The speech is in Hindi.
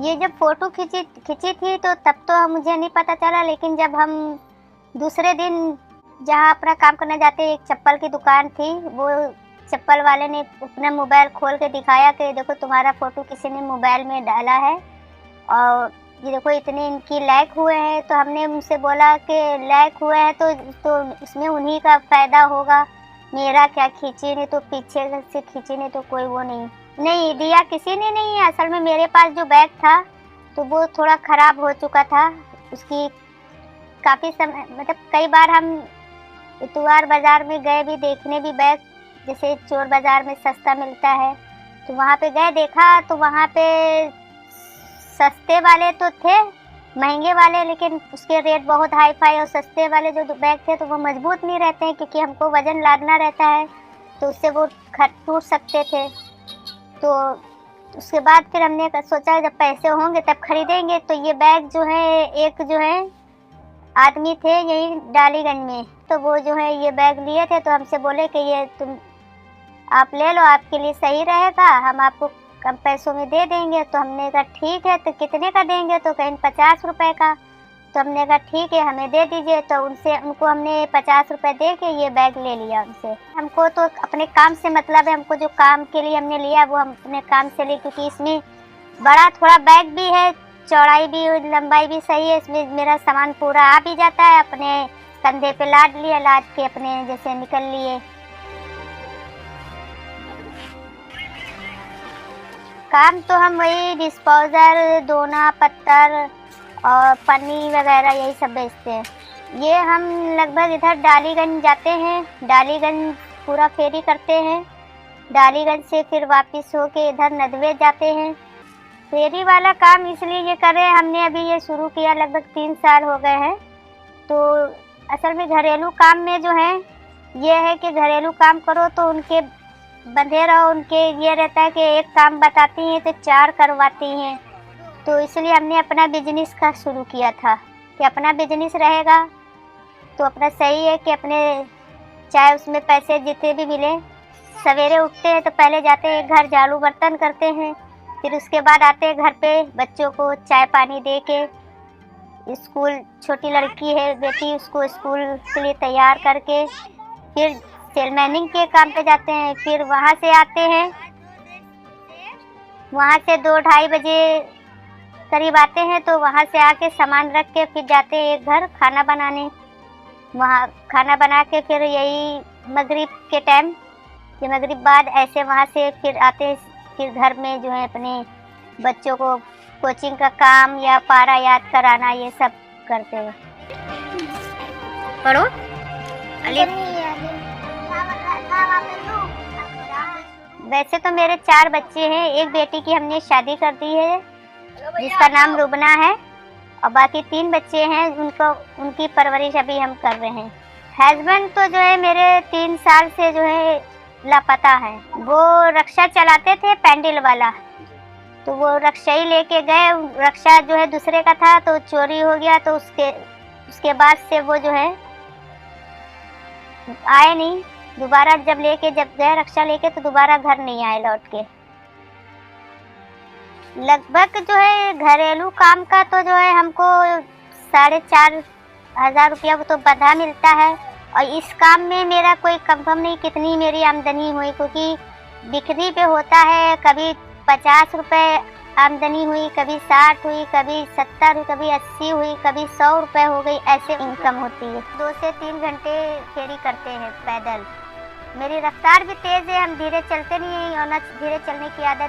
ये जब फ़ोटो खींची थी तो तब तो मुझे नहीं पता चला, लेकिन जब हम दूसरे दिन जहाँ अपना काम करने जाते, एक चप्पल की दुकान थी, वो चप्पल वाले ने अपना मोबाइल खोल के दिखाया कि देखो तुम्हारा फ़ोटो किसी ने मोबाइल में डाला है और ये देखो इतने इनकी लाइक हुए हैं। तो हमने उनसे बोला कि लाइक हुए हैं तो उसमें उन्हीं का फ़ायदा होगा, मेरा क्या, खींची ने तो पीछे से खींची ने तो कोई वो नहीं दिया किसी ने नहीं है। असल में मेरे पास जो बैग था तो वो थोड़ा ख़राब हो चुका था, उसकी काफ़ी समय मतलब कई बार हम इतवार बाज़ार में गए भी देखने भी बैग, जैसे चोर बाज़ार में सस्ता मिलता है तो वहाँ पे गए, देखा तो वहाँ पे सस्ते वाले तो थे, महंगे वाले, लेकिन उसके रेट बहुत हाई फाई, और सस्ते वाले जो बैग थे तो वो मजबूत नहीं रहते हैं क्योंकि हमको वज़न लादना रहता है तो उससे वो टूट सकते थे। तो उसके बाद फिर हमने सोचा जब पैसे होंगे तब खरीदेंगे। तो ये बैग जो है, एक जो है आदमी थे यही डालीगंज में, तो वो जो है ये बैग लिए थे तो हमसे बोले कि ये तुम आप ले लो, आपके लिए सही रहेगा, हम आपको कम पैसों में दे देंगे। तो हमने कहा ठीक है, तो कितने का देंगे, तो कहीं 50 रुपए का। तो हमने कहा ठीक है हमें दे दीजिए। तो उनको हमने 50 रुपए दे के ये बैग ले लिया उनसे। हमको तो अपने काम से मतलब है, हमको जो काम के लिए हमने लिया वो हम अपने काम से लिए, क्योंकि इसमें बड़ा थोड़ा बैग भी है, चौड़ाई भी लंबाई भी सही है, इसमें मेरा सामान पूरा आ भी जाता है। अपने कंधे पे लाद लिया, लाद के अपने जैसे निकल लिए। काम तो हम वही डिस्पोजर, दोना, पत्थर और पन्नी वगैरह यही सब बेचते हैं। ये हम लगभग इधर डालीगंज जाते हैं, डालीगंज पूरा फेरी करते हैं, डालीगंज से फिर वापस होके इधर नदवे जाते हैं। फेरी वाला काम इसलिए ये कर रहे हैं, हमने अभी ये शुरू किया लगभग 3 साल हो गए हैं। तो असल में घरेलू काम में जो है ये है कि घरेलू काम करो तो उनके बंधे रहो, उनके ये रहता है कि एक काम बताती हैं तो 4 करवाती हैं। तो इसलिए हमने अपना बिजनेस का शुरू किया था कि अपना बिजनेस रहेगा तो अपना सही है कि अपने चाहे उसमें पैसे जितने भी मिले। सवेरे उठते हैं तो पहले जाते हैं घर झाड़ू बर्तन करते हैं, फिर उसके बाद आते हैं घर पे बच्चों को चाय पानी दे के, स्कूल छोटी लड़की है बेटी, उसको स्कूल के लिए तैयार करके फिर सेलमैनिंग के काम पे जाते हैं। फिर वहाँ से आते हैं, वहाँ से 2-2:30 बजे करीब आते हैं तो वहाँ से आके सामान रख के फिर जाते हैं एक घर खाना बनाने। वहाँ खाना बना के फिर यही मगरिब के टाइम, ये मगरिब बाद ऐसे वहाँ से फिर आते हैं, फिर घर में जो है अपने बच्चों को कोचिंग का काम या पारा याद कराना ये सब करते हैं। पढ़ो वैसे तो मेरे 4 बच्चे हैं, एक बेटी की हमने शादी कर दी है जिसका नाम रुबना है, और बाकी 3 बच्चे हैं उनकी परवरिश अभी हम कर रहे हैं। हस्बैंड तो जो है मेरे 3 साल से जो है लापता है। वो रक्षा चलाते थे पैंडल वाला, तो वो रक्षा ही लेके गए, रक्षा जो है दूसरे का था तो चोरी हो गया। तो उसके बाद से वो जो है आए नहीं दोबारा, जब गए रक्षा लेके तो दोबारा घर नहीं आए लौट के। लगभग जो है घरेलू काम का तो जो है हमको 4,500 रुपया तो बंधा मिलता है, और इस काम में मेरा कोई कंफर्म नहीं कितनी मेरी आमदनी हुई, क्योंकि बिक्री पे होता है, कभी 50 रुपये आमदनी हुई, कभी 60 हुई, कभी 70 हुई, कभी 80 हुई, कभी 100 रुपये हो गई, ऐसे इनकम होती है। 2 से 3 घंटे फेरी करते हैं पैदल। मेरी रफ्तार भी तेज़ है, हम धीरे चलते नहीं हैं और न धीरे चलने की आदत